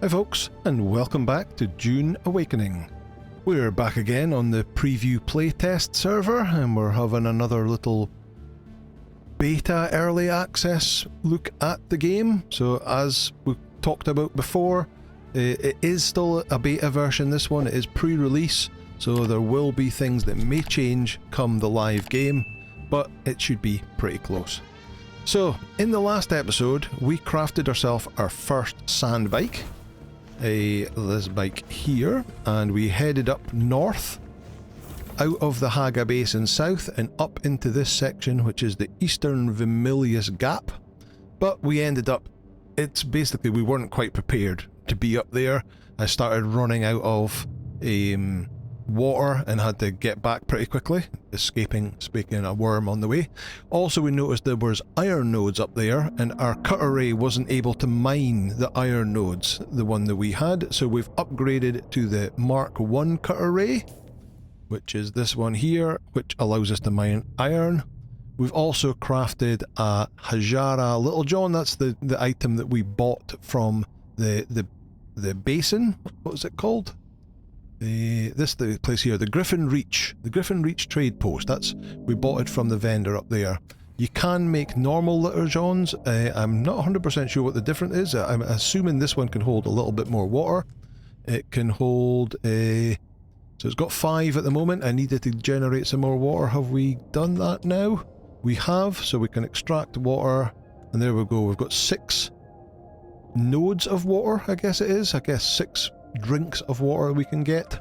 Hi folks, and welcome back to Dune Awakening. We're back again on the preview playtest server, and we're having another little beta early access look at the game. So as we talked about before, it is still a beta version, this one. It is pre-release, so there will be things that may change come the live game, but it should be pretty close. So, in the last episode, we crafted ourselves our first sand bike. This bike here, and we headed up north out of the Haga Basin south and up into this section, which is the eastern Vermillious Gap. But we ended up, it's basically we weren't quite prepared to be up there. I started running out of water and had to get back pretty quickly, escaping a worm on the way. Also, we noticed there was iron nodes up there, and our cutter ray wasn't able to mine the iron nodes, the one that we had, so we've upgraded to the Mark 1 cutter ray, which is this one here, which allows us to mine iron. We've also crafted a Hajara Little John. That's the item that we bought from the basin. What was it called? The place here, the Griffin Reach trade post. We bought it from the vendor up there. You can make normal Little Johns. I'm not 100% sure what the difference is. I'm assuming this one can hold a little bit more water. It can hold so it's got 5 at the moment. I needed to generate some more water. Have we done that now? We have, so we can extract water, and there we go. We've got 6 nodes of water, I guess it is. I guess 6 drinks of water we can get,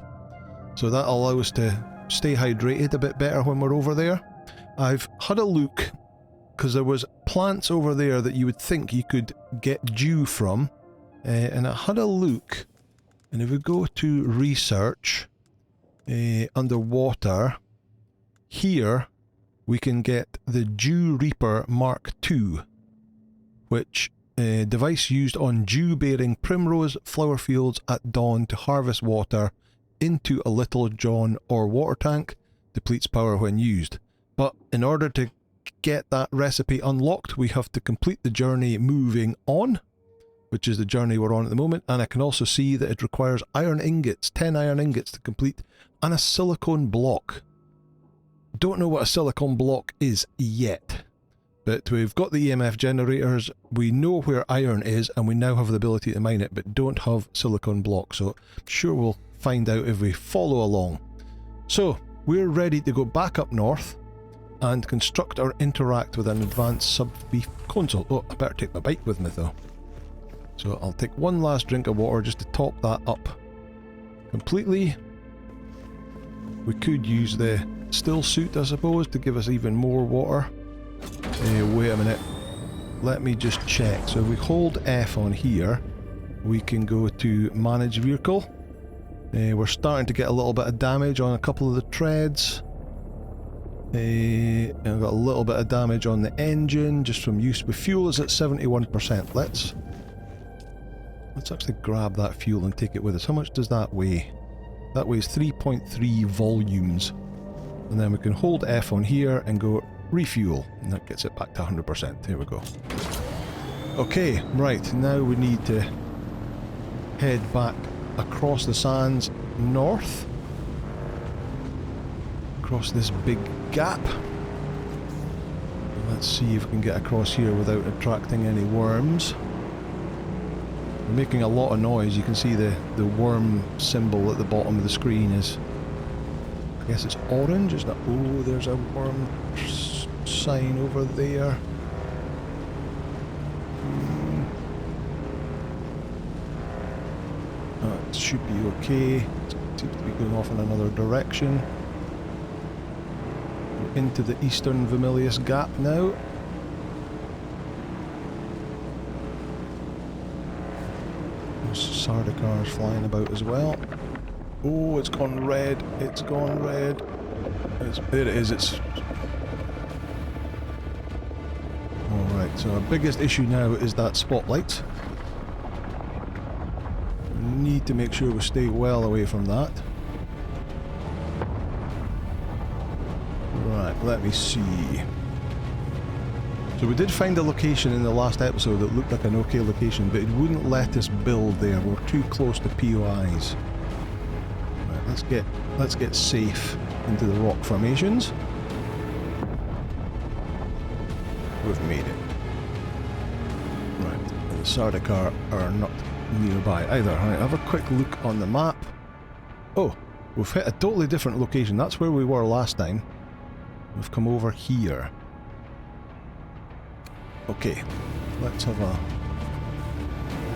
so that'll allow us to stay hydrated a bit better when we're over there. I've had a look, because there was plants over there that you would think you could get dew from, and I had a look, and if we go to research underwater here, we can get the Dew Reaper Mark II, which device used on dew-bearing primrose flower fields at dawn to harvest water into a Little John or water tank, depletes power when used. But in order to get that recipe unlocked, we have to complete the journey moving on, which is the journey we're on at the moment, and I can also see that it requires iron ingots, 10 iron ingots to complete, and a silicone block. Don't know what a silicone block is yet. But we've got the EMF generators, we know where iron is, and we now have the ability to mine it, but don't have silicon blocks, so I'm sure we'll find out if we follow along. So, we're ready to go back up north and construct or interact with an advanced sub-beef console. Oh, I better take my bike with me though. So I'll take one last drink of water just to top that up completely. We could use the still suit, I suppose, to give us even more water. Wait a minute, let me just check. So if we hold F on here, we can go to manage vehicle. We're starting to get a little bit of damage on a couple of the treads. And we've got a little bit of damage on the engine just from use with fuel. Is at 71%. Let's actually grab that fuel and take it with us. How much does that weigh? That weighs 3.3 volumes. And then we can hold F on here and go refuel, and that gets it back to 100%. Here we go. Okay, right, now we need to head back across the sands north, across this big gap. Let's see if we can get across here without attracting any worms. We're making a lot of noise. You can see the worm symbol at the bottom of the screen is, I guess it's orange, isn't it? Oh, there's a worm sign over there. It should be okay. It seems to be going off in another direction. We're into the eastern Vermillious Gap now. There's Sardaukars flying about as well. Oh, it's gone red. It's gone red. There it is. It's alright, so our biggest issue now is that spotlight. We need to make sure we stay well away from that. Right, let me see. So we did find a location in the last episode that looked like an okay location, but it wouldn't let us build there. We're too close to POIs. Right, let's get safe into the rock formations. We've made it. Right, the Sardaukar are not nearby either. Right, have a quick look on the map. Oh, we've hit a totally different location. That's where we were last time. We've come over here. Okay, let's have a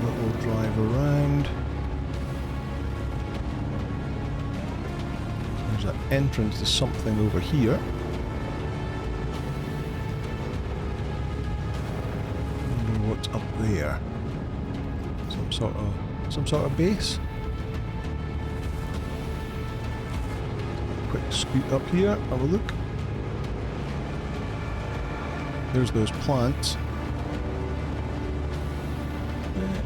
little drive around. There's an entrance to something over here. I wonder what's up there. Some sort of base. Quick scoot up here, have a look. There's those plants.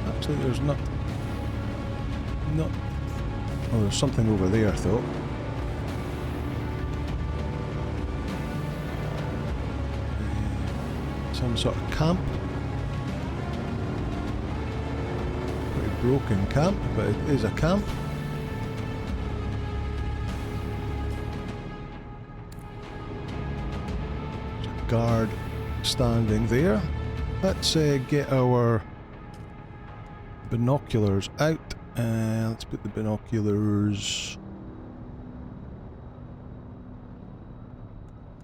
Actually, there's not. Oh, there's something over there, though. Some sort of camp. Pretty broken camp, but it is a camp. There's a guard standing there. Let's get our binoculars out. Let's put the binoculars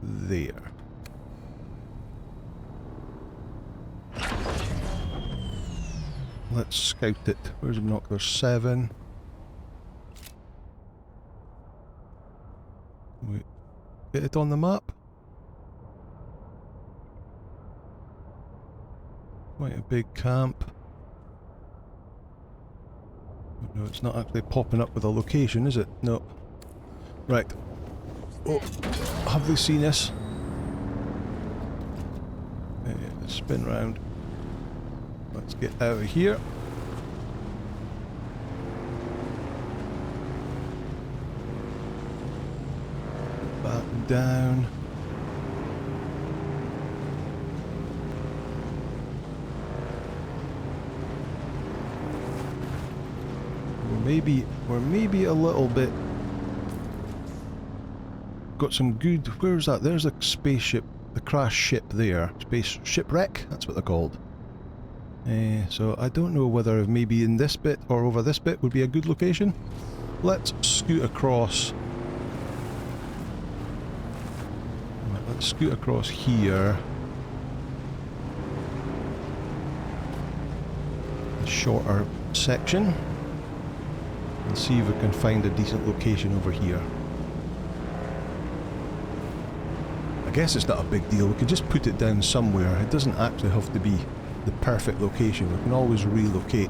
there. Let's scout it. Where's the binocular? 7. Wait. Get it on the map? Quite a big camp. No, it's not actually popping up with a location, is it? No. Right. Oh, have they seen us? Spin round. Let's get out of here. Back down. We're maybe a little bit. Got some good. Where's that? There's a spaceship, the crash ship there. Space shipwreck. That's what they're called. So I don't know whether maybe in this bit or over this bit would be a good location. Let's scoot across. Right, let's scoot across here. The shorter section. And see if we can find a decent location over here. I guess it's not a big deal. We can just put it down somewhere. It doesn't actually have to be the perfect location. We can always relocate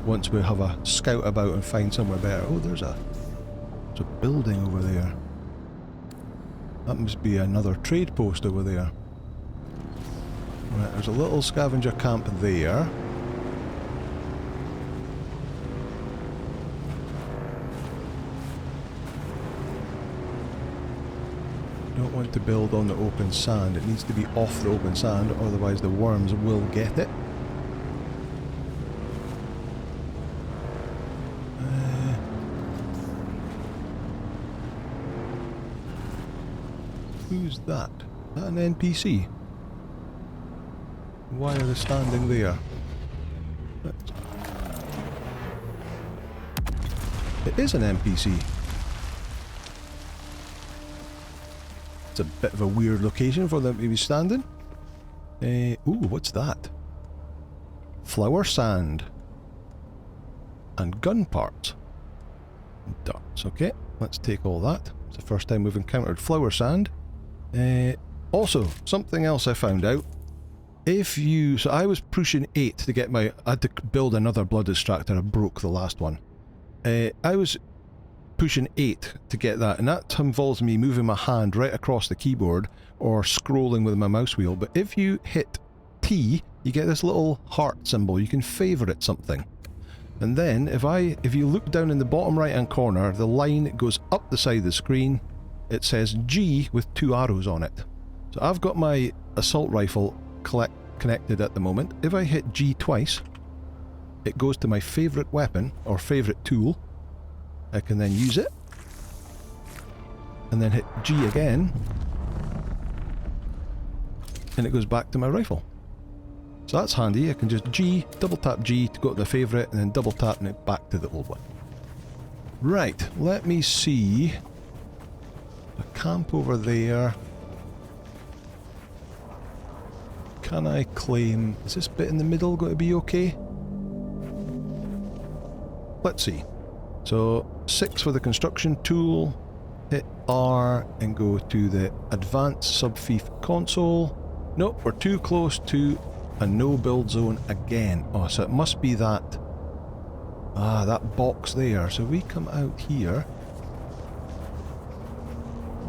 once we have a scout about and find somewhere better. Oh, there's a building over there. That must be another trade post over there. Right, there's a little scavenger camp there. Don't want to build on the open sand. It needs to be off the open sand, otherwise the worms will get it. Who's that? Is that an NPC? Why are they standing there? It is an NPC. It's a bit of a weird location for them to be standing. Ooh, what's that? Flower sand. And gun parts. Darts, okay. Let's take all that. It's the first time we've encountered flower sand. Also, something else I found out. So I was pushing 8 to get I had to build another blood extractor. I broke the last one. I was pushing 8 to get that, and that involves me moving my hand right across the keyboard or scrolling with my mouse wheel. But if you hit T, you get this little heart symbol. You can favourite something. And then if you look down in the bottom right hand corner, the line goes up the side of the screen. It says G with 2 arrows on it. So I've got my assault rifle connected at the moment. If I hit G twice, it goes to my favourite weapon, or favourite tool. I can then use it. And then hit G again. And it goes back to my rifle. So that's handy. I can just G, double tap G to go to the favourite, and then double tapping it back to the old one. Right, let me see. A camp over there. Can I claim... Is this bit in the middle going to be okay? Let's see. So, 6 for the construction tool. Hit R and go to the advanced subfief console. Nope, we're too close to a no build zone again. Oh, so it must be that... Ah, that box there. So we come out here.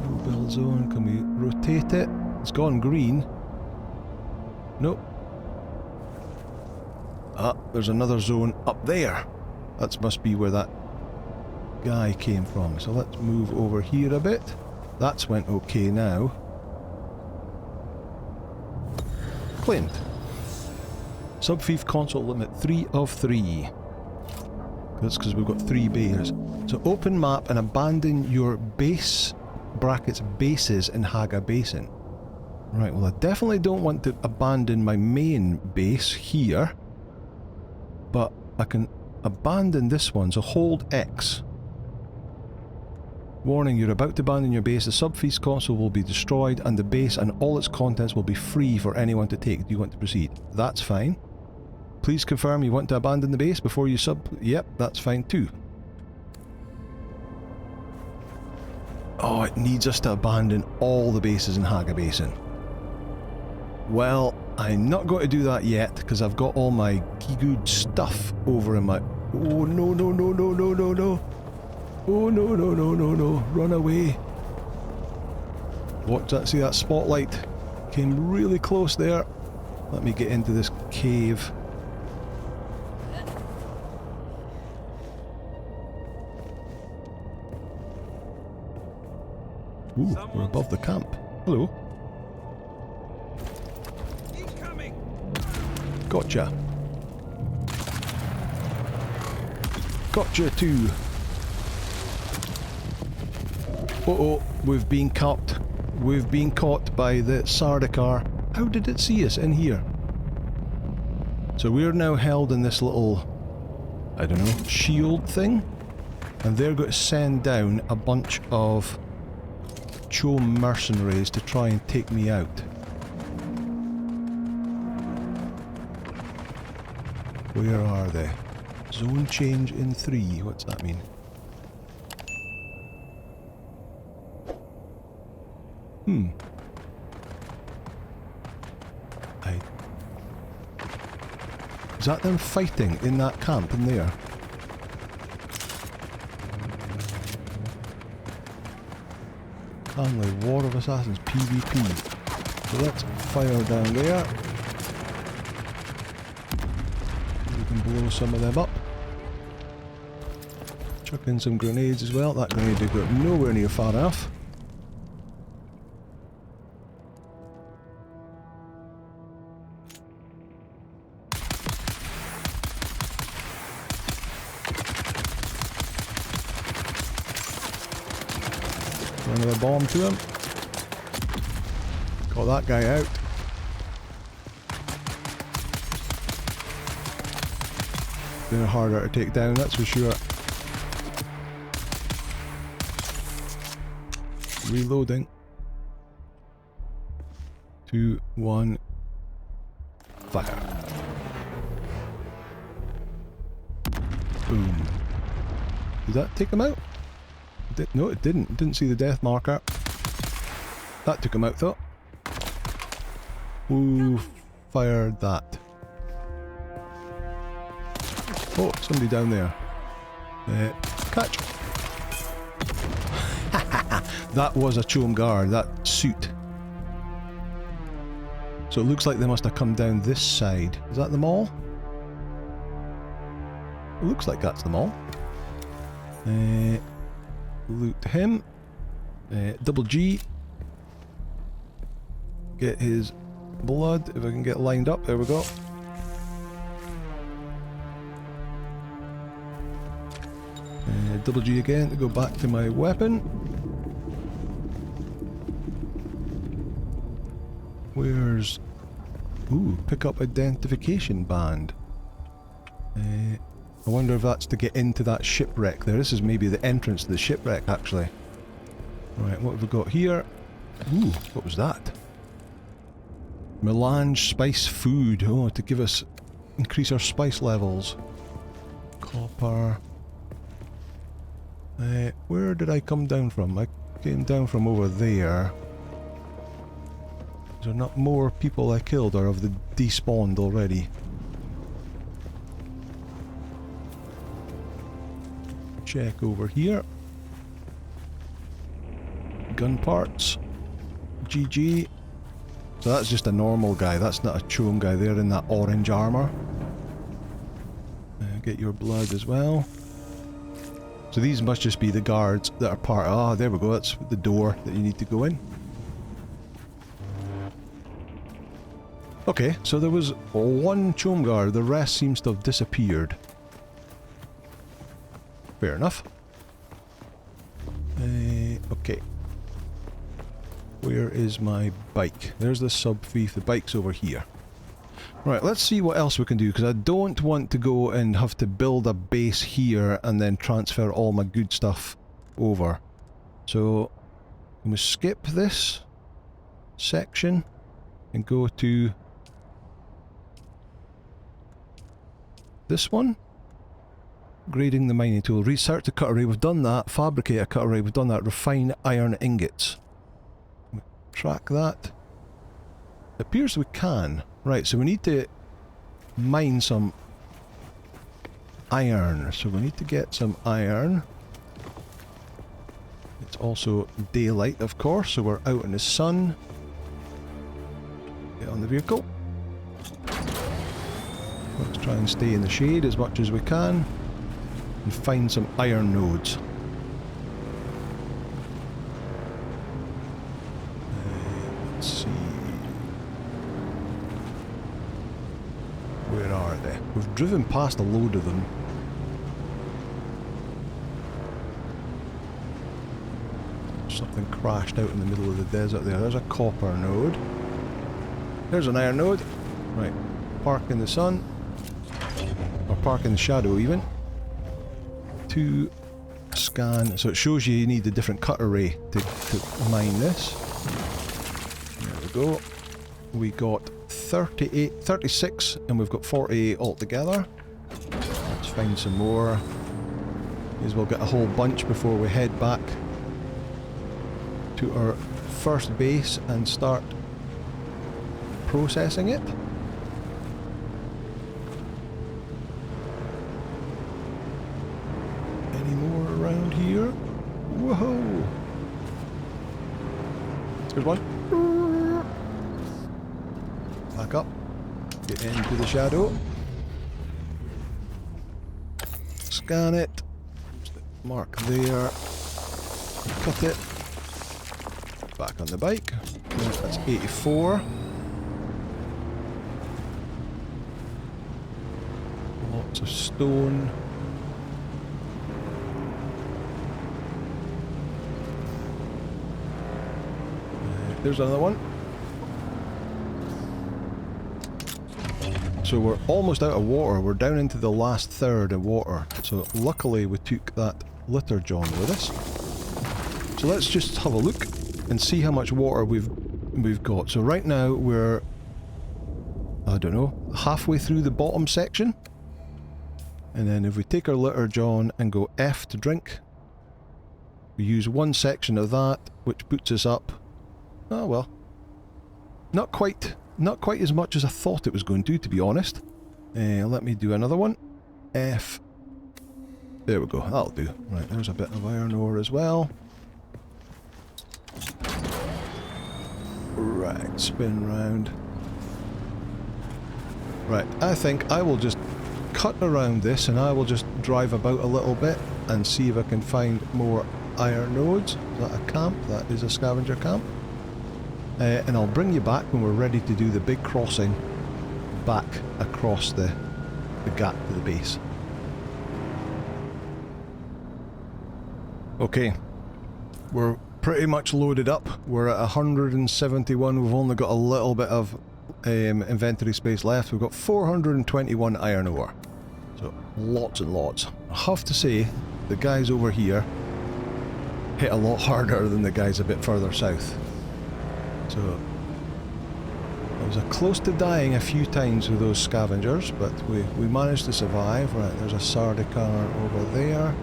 No build zone. Can we rotate it? It's gone green. Nope. Ah, there's another zone up there. That must be where that guy came from. So let's move over here a bit. That's went okay now. Claimed. Subfief console limit 3 of 3. That's because we've got 3 bears. So open map and abandon your base brackets bases in Haga Basin. Right, well I definitely don't want to abandon my main base here. But I can abandon this one, so hold X. Warning, you're about to abandon your base. The subfief console will be destroyed and the base and all its contents will be free for anyone to take. Do you want to proceed? That's fine. Please confirm you want to abandon the base before you sub... Yep, that's fine too. Oh, it needs us to abandon all the bases in Haga Basin. Well, I'm not going to do that yet because I've got all my good stuff over in my... Oh, no, no, no, no, no, no, no. Oh, no, no, no, no, no. Run away. Watch that. See that spotlight? Came really close there. Let me get into this cave. Ooh, we're above the camp. Hello. Gotcha. Gotcha too. Uh-oh, we've been caught. We've been caught by the Sardaukar. How did it see us in here? So we're now held in this little, I don't know, shield thing. And they're going to send down a bunch of Chom mercenaries to try and take me out. Where are they? Zone change in 3. What's that mean? Is that them fighting in that camp in there? Family War of Assassins PvP. So let's fire down there. We can blow some of them up. Chuck in some grenades as well. That grenade did go nowhere near far enough. Another bomb to him. Got that guy out. They're harder to take down, that's for sure. Reloading. 2, 1. Fire. Boom. Did that take him out? No, it didn't. It didn't see the death marker. That took him out, though. Who fired that? Oh, somebody down there. Catch! That was a Chom guard, that suit. So it looks like they must have come down this side. Is that them all? It looks like that's them all. Loot him. Double G. Get his blood, if I can get lined up. There we go. Double G again to go back to my weapon. Where's... Ooh, pick up identification band. I wonder if that's to get into that shipwreck there. This is maybe the entrance to the shipwreck, actually. Right, what have we got here? Ooh, what was that? Melange spice food. Oh, to give us... increase our spice levels. Copper. Where did I come down from? I came down from over there. Is there not more people I killed, or have they despawned already? Check over here. Gun parts. GG. So that's just a normal guy, that's not a chome guy there in that orange armour. Get your blood as well. So these must just be the guards that are part of... Ah, there we go, that's the door that you need to go in. Okay, so there was one chome guard, the rest seems to have disappeared. Fair enough. Okay. Where is my bike? There's the sub-thief, the bike's over here. Right, let's see what else we can do, because I don't want to go and have to build a base here and then transfer all my good stuff over. So, I'm going to skip this section and go to this one. Grading the mining tool. Research the cut array, we've done that. Fabricate a cut array, we've done that. Refine iron ingots. Track that. It appears we can. Right, so we need to mine some iron. So we need to get some iron. It's also daylight, of course, so we're out in the sun. Get on the vehicle. Let's try and stay in the shade as much as we can. And find some iron nodes. Let's see. Where are they? We've driven past a load of them. Something crashed out in the middle of the desert there. There's a copper node. There's an iron node. Right. Park in the sun. Or park in the shadow even. To scan. So it shows you need a different cut array to mine this. There we go. We got 36 and we've got 48 altogether. Let's find some more. May as well get a whole bunch before we head back to our first base and start processing it. Any more around here? Whoa! There's one. Back up. Get into the shadow. Scan it. Mark there. Cut it. Back on the bike. That's 84. Lots of stone. There's another one. So we're almost out of water. We're down into the last third of water. So luckily we took that litter john with us. So let's just have a look and see how much water we've got. So right now we're, I don't know, halfway through the bottom section. And then if we take our litter john and go F to drink, we use one section of that, which puts us up. Oh well. Not quite as much as I thought it was going to be honest. Let me do another one. F. There we go, that'll do. Right, there's a bit of iron ore as well. Right, spin round. Right, I think I will just cut around this and I will just drive about a little bit and see if I can find more iron nodes. Is that a camp? That is a scavenger camp. and I'll bring you back when we're ready to do the big crossing back across the gap to the base. Okay, we're pretty much loaded up. We're at 171. We've only got a little bit of inventory space left. We've got 421 iron ore. So lots and lots. I have to say, the guys over here hit a lot harder than the guys a bit further south. So I was close to dying a few times with those scavengers, but we managed to survive. Right, there's a Sardaukar over there.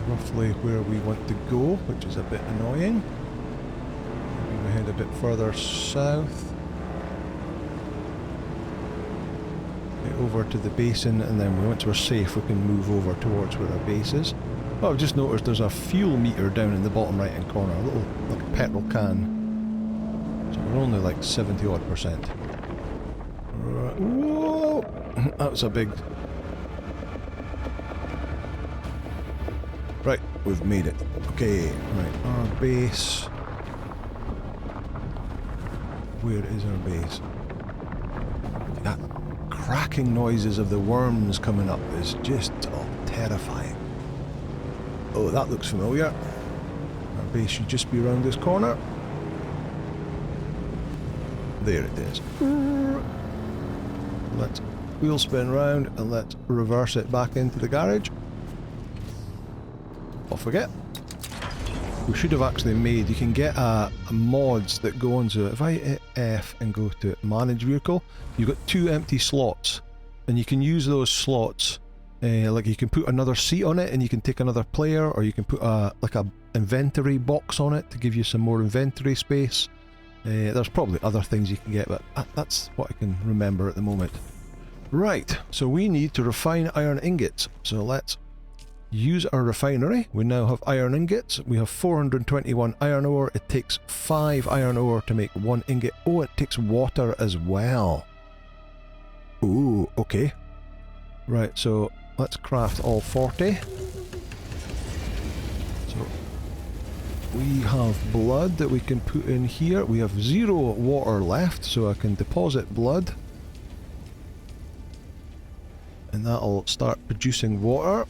Roughly where we want to go, which is a bit annoying. Maybe we head a bit further south. Get over to the basin, and then once we're safe we can move over towards where our base is. Oh, I've just noticed there's a fuel meter down in the bottom right hand corner, a little like a petrol can. So we're only like 70 odd %. Right. Whoa! That's a big... Right, we've made it. Okay, right, our base. Where is our base? That cracking noises of the worms coming up is just terrifying. Oh, that looks familiar. Our base should just be around this corner. There it is. Let's wheel spin round and let's reverse it back into the garage. Off we get. We should have actually made, you can get a mods that go on, so if I hit F and go to manage vehicle, you've got 2 empty slots, and you can use those slots, like you can put another seat on it and you can take another player, or you can put like a inventory box on it to give you some more inventory space. There's probably other things you can get, but that's what I can remember at the moment. Right, so we need to refine iron ingots, so let's use our refinery. We now have iron ingots. We have 421 iron ore. It takes 5 iron ore to make 1 ingot. Oh, it takes water as well. Ooh, okay. Right, so let's craft all 40. So we have blood that we can put in here. We have 0 water left, so I can deposit blood. And that'll start producing water.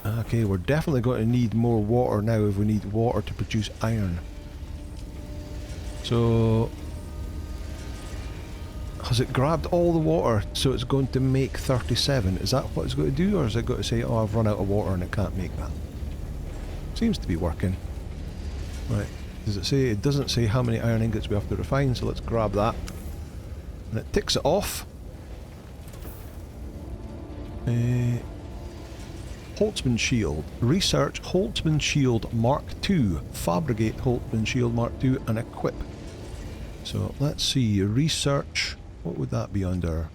Okay, we're definitely going to need more water now if we need water to produce iron. So, has it grabbed all the water, so it's going to make 37? Is that what it's going to do, or is it going to say, oh, I've run out of water and it can't make that? Seems to be working. Right, does it say, it doesn't say how many iron ingots we have to refine, so let's grab that. And it ticks it off. Holtzman Shield. Research Holtzman Shield Mark II. Fabricate Holtzman Shield Mark II and equip. So let's see. Research. What would that be under?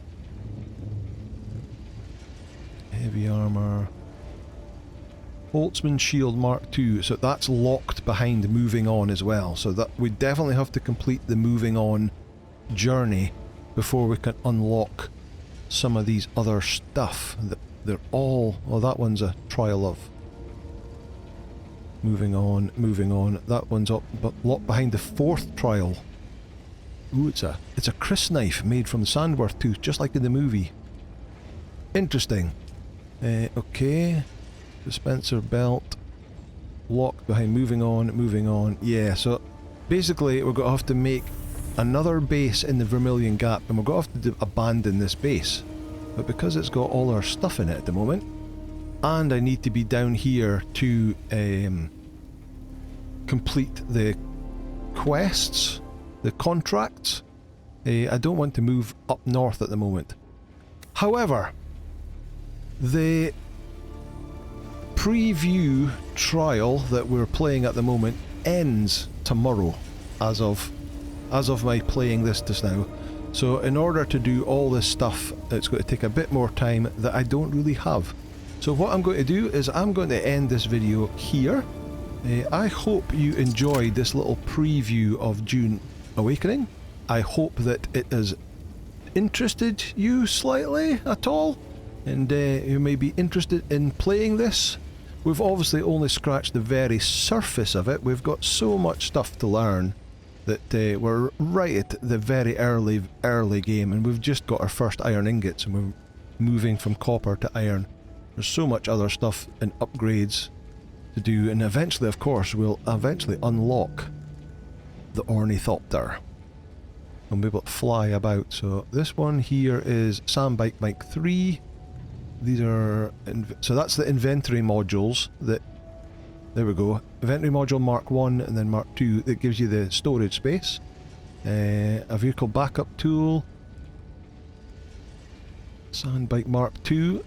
Heavy armor. Holtzman Shield Mark II. So that's locked behind moving on as well. So that we definitely have to complete the moving on journey before we can unlock some of these other stuff. They're all... well, that one's a trial of... moving on, moving on. That one's up, but locked behind the 4th trial. Ooh, it's a Chris knife made from Sandworth tooth, just like in the movie. Interesting. Okay. Dispenser belt. Locked behind moving on, moving on. Yeah, so basically we're going to have to make another base in the Vermillious Gap, and we're going to have to abandon this base. But because it's got all our stuff in it at the moment, and I need to be down here to complete the quests, the contracts, I don't want to move up north at the moment. However, the preview trial that we're playing at the moment ends tomorrow, as of my playing this just now. So in order to do all this stuff, it's going to take a bit more time that I don't really have. So what I'm going to do is I'm going to end this video here. I hope you enjoyed this little preview of Dune Awakening. I hope that it has interested you slightly at all, and you may be interested in playing this. we've obviously only scratched the very surface of it. We've got so much stuff to learn that we're right at the very early game, and we've just got our first iron ingots, and we're moving from copper to iron. There's so much other stuff and upgrades to do, and eventually, of course, we'll eventually unlock the Ornithopter and be able to fly about. So this one here is Sandbike Mike 3. These are... so that's the inventory modules that... there we go. Inventory module Mark 1 and then Mark 2. That gives you the storage space. A vehicle backup tool. Sandbike Mark 2.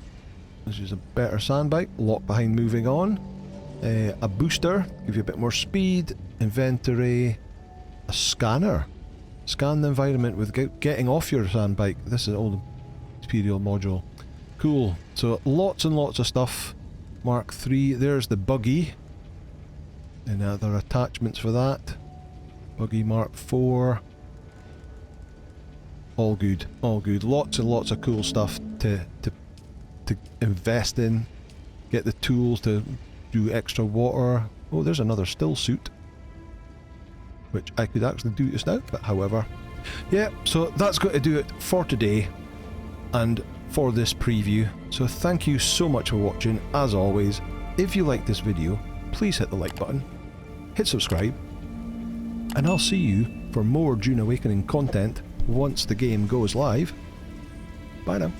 This is a better sandbike. Lock behind moving on. A booster. Give you a bit more speed. Inventory. A scanner. Scan the environment without getting off your sandbike. This is an old Imperial module. Cool. So lots and lots of stuff. Mark 3. There's the buggy. And other attachments for that. Buggy Mark 4. All good. All good. Lots and lots of cool stuff to invest in. Get the tools to do extra water. Oh, there's another still suit, which I could actually do just now, but however. Yeah, so that's going to do it for today and for this preview. So thank you so much for watching. As always, if you like this video, please hit the like button, hit subscribe, and I'll see you for more Dune Awakening content once the game goes live. Bye now.